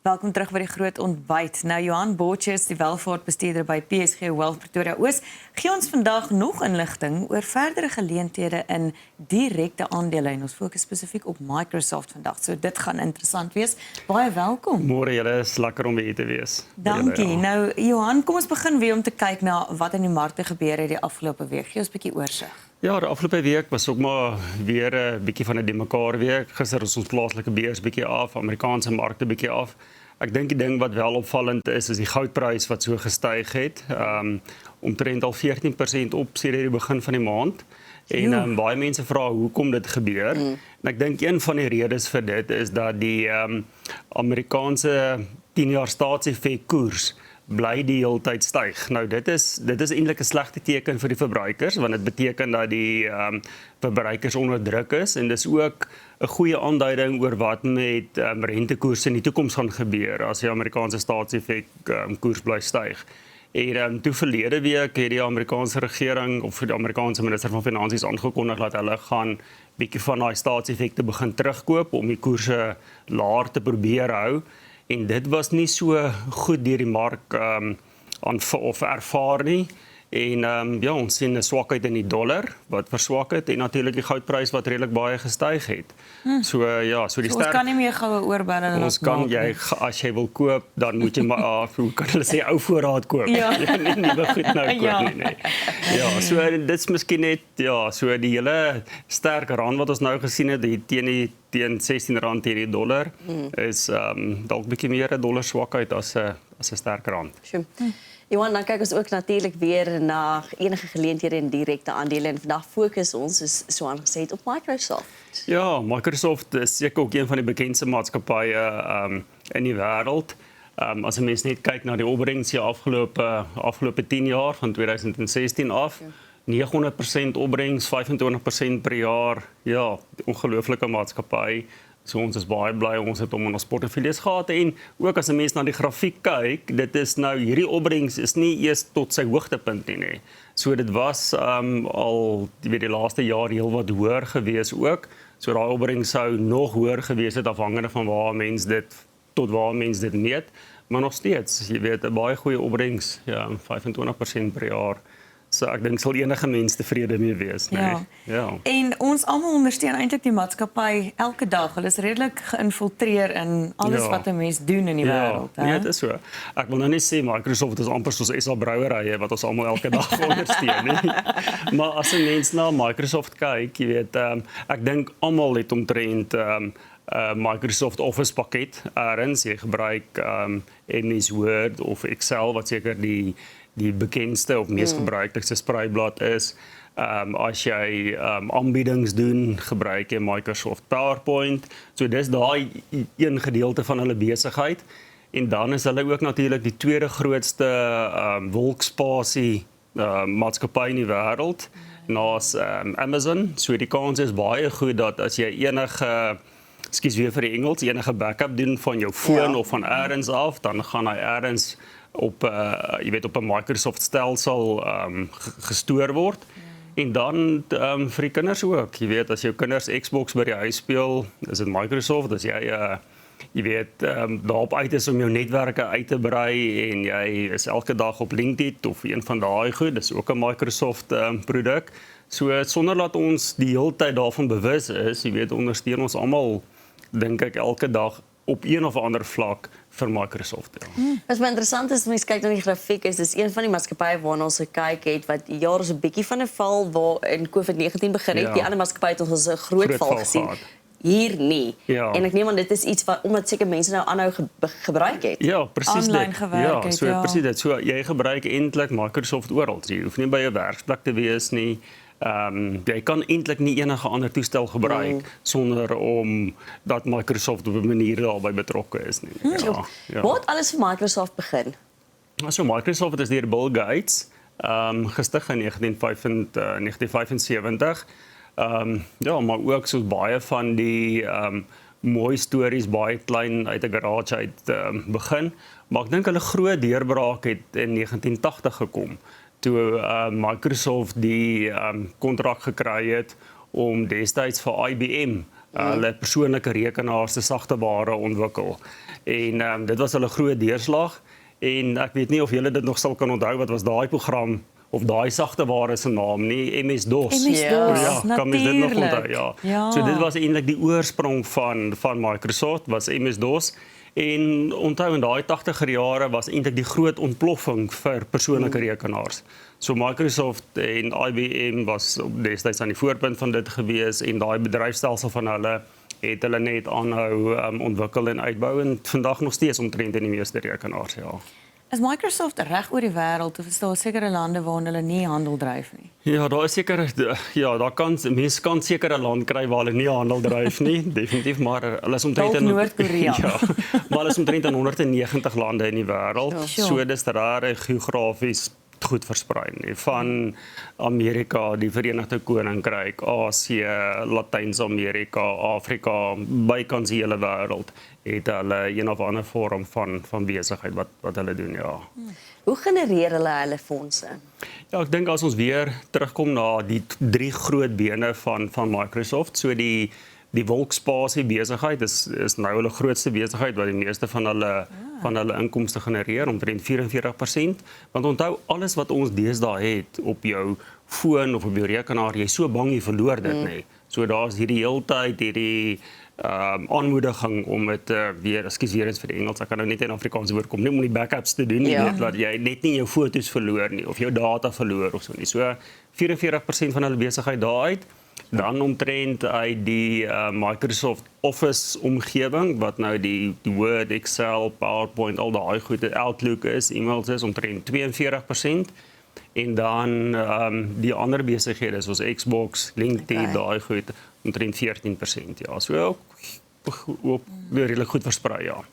Welkom terug by die groot ontbyt. Nou Johan Botjes, die welvaartbestuurder by PSG Wealth Pretoria Oos, gee ons vandag nog inligting oor verdere geleenthede in direkte aandele en ons fokus spesifiek op Microsoft vandag. So dit gaan interessant wees. Baie welkom. Môre julle, is lekker om hier te wees. Dankie. Nou Johan, kom ons begin weer om te kyk na wat in die markte gebeur het die afgelope week. Gee ons 'n bietjie oorsig. Ja, de afgelope week was ook maar weer 'n bietjie van 'n de mekaar week. Gister is ons plaaslike beurs bietjie af, Amerikaanse markte bietjie af. Ek dink die ding wat wel opvallend is die goudprys wat so gestyg het. Omtrent al 14% op sedert die begin van die maand. En baie mense vra hoekom dit gebeur. En ek dink een van die redes vir dit is dat die Amerikaanse 10-jaar staatseffek koers bly die hele tyd styg. Nou dit is eintlik 'n slegte teken vir die verbruikers, want dit beteken dat die verbruikers onder druk is en dis ook 'n goeie aanduiding oor wat met rentekoerse in die toekoms gaan gebeur as die Amerikaanse staatseffek koers bly styg. En toe verlede week het die Amerikaanse regering of die Amerikaanse minister van Finansies aangekondig dat hulle gaan bietjie van daai staatseffekte begin terugkoop om die koerse laer te probeer hou. En dit was nie so goed deur die mark of ervaar nie. En ja, ons sien 'n swakheid in die dollar wat verswak het en natuurlik die goudprys wat redelik baie gestyg het. So ja, so die ons kan nie meer goue oorbarre ons kan jy as jy wil koop, dan moet jy maar hoe kan hulle sê ou voorraad koop. Ja. Jy kan nie nuwe goed nou koop Ja. nie. Ja, so dit is miskien net so die hele sterk rand wat ons nou gesien het teen R16 teen die dollar is dalk bietjie meer 'n dollar swakheid as 'n sterk rand. Sure. Johan, dan kyk ons ook natuurlik weer na enige geleenthede in direkte aandele en vandag fokus ons, soos Suan gesê het, op Microsoft. Ja, Microsoft is seker ook een van die bekendste maatskappye in die wêreld. As 'n mens net kyk na die opbrengs die afgelope 10 jaar van 2016 af, 900% opbrengs, 25% per jaar. Ja, ongelooflike maatskappy. So ons is baie bly ons het hom in ons portefeuilles gehad en ook as 'n mens na die grafiek kyk, dit is nou hierdie opbrengs is nie eers tot sy hoogtepunt nie. So dit was al die laaste jaar heel wat hoër gewees ook. So daai opbrengs sou nog hoër gewees het afhangende van waar mens dit meet, maar nog steeds, jy weet, 'n baie goeie opbrengs, ja, 25% per jaar. So ek dink sal enige mens tevrede mee wees, nee. Ja. En ons almal ondersteun eintlik die maatskappy elke dag. Hulle is redelik geïnfiltreer in alles wat 'n mens doen in die wêreld, hè. Nee, dit is so. Ek wil nou nie sê Microsoft is amper soos SA Brouwerye wat ons almal elke dag ondersteun nie. Maar as 'n mens na Microsoft kyk, jy weet, ek dink almal het omtrent Microsoft Office pakket ergens. Jy gebruik MS Word of Excel wat seker die bekendste of mees gebruiklikste spreiblad is. As jy aanbiedings doen, gebruik jy Microsoft PowerPoint. So dis daai een gedeelte van hulle besigheid. En dan is hulle ook natuurlik die tweede grootste wolkspasie maatskappy in die wêreld, naas Amazon. So die kans is baie goed dat as jy weer vir die Engels, enige backup doen van jou foon of van ergens af, dan gaan hy ergens op 'n Microsoft stelsel gestoor word. En dan vir die kinders ook. Jy weet, as jou kinders Xbox by die huis speel, is dit Microsoft. As jy daarop uit is om jou netwerke uit te brei en jy is elke dag op LinkedIn of een van daai goed, dis ook 'n Microsoft produk. So sonder dat ons die hele tyd daarvan bewus is, jy weet, ondersteun ons almal, dink ek, elke dag op een of ander vlak vir Microsoft. Ja. Wat my interessant is, mens kyk na die grafiek, is dis een van die maatskappye waarna ons gekyk het wat jaar is 'n bietjie van 'n val waar in COVID-19 begin het. Die ander maatskappye het ons 'n groot val gesien. Gehad. Hier nie. Ja. En ek neem aan dit is iets wat omdat seker mense nou aanhou gebruik het. Ja, presies dit. Online gewerk het, so presies dit. So jy gebruik eintlik Microsoft oral. Jy hoef nie by 'n werksplek te wees nie. Jy kan eintlik nie enige ander toestel gebruik sonder om dat Microsoft op 'n manier daarbey betrokke is nie. Ja. Waar het alles vir Microsoft begin? So Microsoft is deur Bill Gates gestig in 1975. Ja, maar ook soos baie van die mooi stories, baie klein uit 'n garage uit begin. Maar ek dink hulle groot deurbraak het in 1980 gekom, toe Microsoft die kontrak gekry het om destyds vir IBM hulle persoonlike rekenaars, se sagte ware ontwikkel. En dit was hulle groot deurslag. En ek weet nie of julle dit nog sal kan onthou, wat was daai program of daai sagte ware se naam nie, MS-DOS. MS-DOS, Ja, kan mens dit nog natuurlijk. onthou? Ja. Ja. So dit was eintlik die oorsprong van Microsoft, was MS-DOS. En onthou in daai 80er jare was eintlik die groot ontploffing vir persoonlike rekenaars. So Microsoft en IBM was destyds aan die voorpunt van dit gewees en daai bedryfstelsel van hulle het hulle net aanhou ontwikkel en uitbou en vandag nog steeds omtrent in die meeste rekenaars, ja. Is Microsoft reg oor die wêreld of is daar sekere lande waar hulle nie handel dryf nie? Ja, daar is seker mense kan seker 'n land kry waar hulle nie handel dryf nie, definitief, maar hulle is omtrent Dalk Noord-Korea. Ja, maar hulle is omtrent in 190 lande in die wêreld. Ja. So dis regtig geografies goed versprei nie. Van Amerika, die Verenigde Koninkryk, Asië, Latyns-Amerika, Afrika, bykans die hele wêreld het hulle een of ander vorm van besigheid wat hulle doen, ja. Hoe genereer hulle fondse? Ja, ek dink as ons weer terugkom na die 3 groot bene van Microsoft, so die wolkspasie besigheid is nou hulle grootste besigheid wat die meeste van hulle inkomste genereer, omtrent 44%. Want onthou, alles wat ons deesdae het op jou foon of op jou rekenaar, jy is so bang jy verloor dit nie. So daar's hierdie heeltyd hierdie aanmoediging om dit weer eens vir die Engels, ek kan nou net in Afrikaans woord kom, nie om die backups te doen, Ja. net dat jy net nie jou foto's verloor nie of jou data verloor of so nie. So 44% van hulle besigheid daaruit. Dan omtrent uit die Microsoft Office omgewing wat nou die Word, Excel, PowerPoint, al daai goed, Outlook is, e-mails is omtrent 42%. En dan die ander besighede soos Xbox, LinkedIn, daai goed omtrent 14%, ja. So ook redelik goed versprei, ja.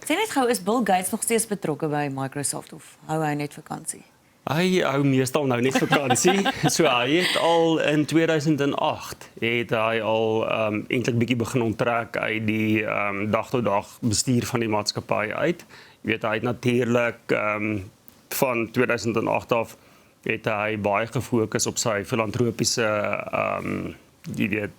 Sê net gou, is Bill Gates nog steeds betrokke by Microsoft of hou hy net vakansie? Hy hou meestal nou net vakansie. So hy het al in 2008 het hy al eintlik bietjie begin onttrek uit die dag tot dag bestuur van die maatskappy uit. Jy weet, hy het natuurlik van 2008 af het hy baie gefokus op sy filantropiese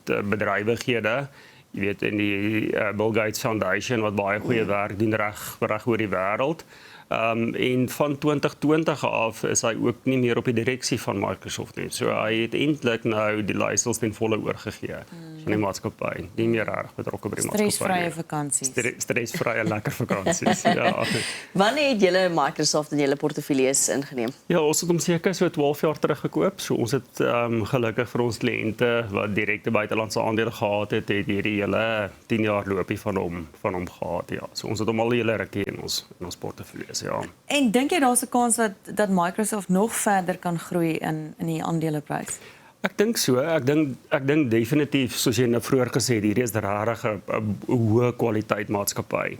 bedrywighede. Jy weet, in die Bill Gates Foundation wat baie goeie werk doen reg oor die wêreld. En van 2020 af is hy ook nie meer op die direksie van Microsoft nie. So hy het eintlik nou die leiersels ten volle oorgegee van die maatskappy. Nie meer reg betrokke by die maatskappy. Stresvrye vakansies. Stresvrye lekker vakansies. Ja. Wanneer het julle Microsoft in julle portefeuilles ingeneem? Ja, ons het hom seker so 12 jaar terug gekoop. So ons het gelukkig vir ons kliënte wat direkte buitelandse aandele gehad het hierdie hele 10 jaar loopie van hom gehad. Ja. So ons het hom al die hele rukkie in ons portefeuilles. Ja. En dink jy daar's 'n kans dat Microsoft nog verder kan groei in die aandeleprys? Ek dink so. Ek dink definitief, soos jy nou vroeër gesê het, hierdie is regtig 'n hoë kwaliteit maatskappy.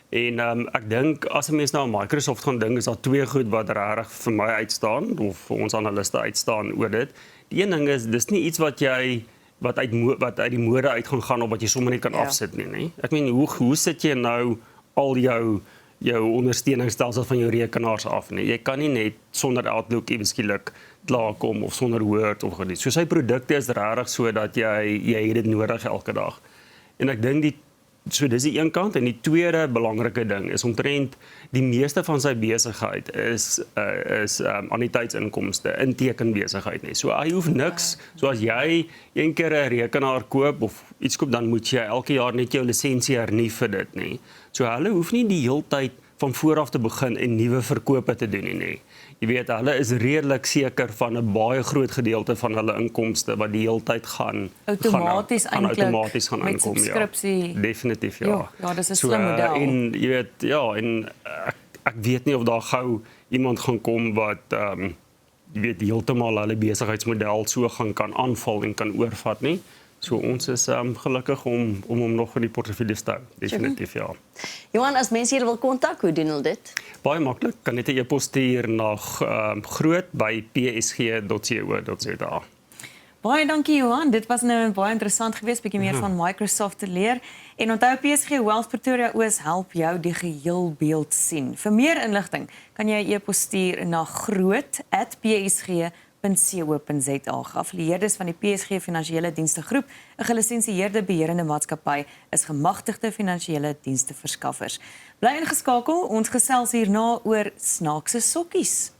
En ek dink as 'n mens nou aan Microsoft gaan dink, is daar 2 goed wat regtig vir my uitstaan of vir ons analiste uitstaan oor dit. Die een ding is dis nie iets wat uit die mode uit gaan of wat jy sommer net kan afsit nie. Ek meen, hoe sit jy nou al jou ondersteuningsstelsel van jou rekenaars af nie. Jy kan nie net sonder Outlook ewe skielik klaarkom of sonder Word of iets. So sy produkte is regtig so dat jy het dit nodig elke dag. En ek dink dis die een kant en die tweede belangrike ding is omtrent die meeste van sy besigheid is anniteitsinkomste, intekenbesigheid nie. So hy hoef niks, so as jy een keer 'n rekenaar koop of iets koop, dan moet jy elke jaar net jou lisensie hernie vir dit nie. So hulle hoef nie die heeltyd van voor af te begin en nuwe verkope te doen nie. Jy weet, hulle is redelik seker van 'n baie groot gedeelte van hulle inkomste wat die heeltyd gaan outomaties gaan met inkom, subskripsie. Ja. Definitief, ja. Ja, dis 'n slim model. En jy weet, ja, en ek weet nie of daar gou iemand gaan kom wat jy weet heeltemal hulle besigheidsmodel so kan aanval en kan oorvat nie. So ons is gelukkig om hom nog in die portefeulje te hou. Definitief, ja. Johan, as mense julle wil kontak, hoe doen hulle dit? Baie maklik, kan net 'n e-pos stuur na groot@psg.co.za. Baie dankie Johan, dit was nou baie interessant geweest, bietjie meer van Microsoft te leer. En onthou PSG Wealth Pretoria Oos help jou die geheel beeld sien. Vir meer inligting kan jy 'n e-pos stuur na groot@psg.co.za. .co.za. Geaffilieerdes van die PSG Finansiële Dienste Groep, 'n gelisensieerde beheerende maatskappy, is gemagtigde finansiële dienste verskaffers. Bly ingeskakel, ons gesels hierna oor snaakse sokkies.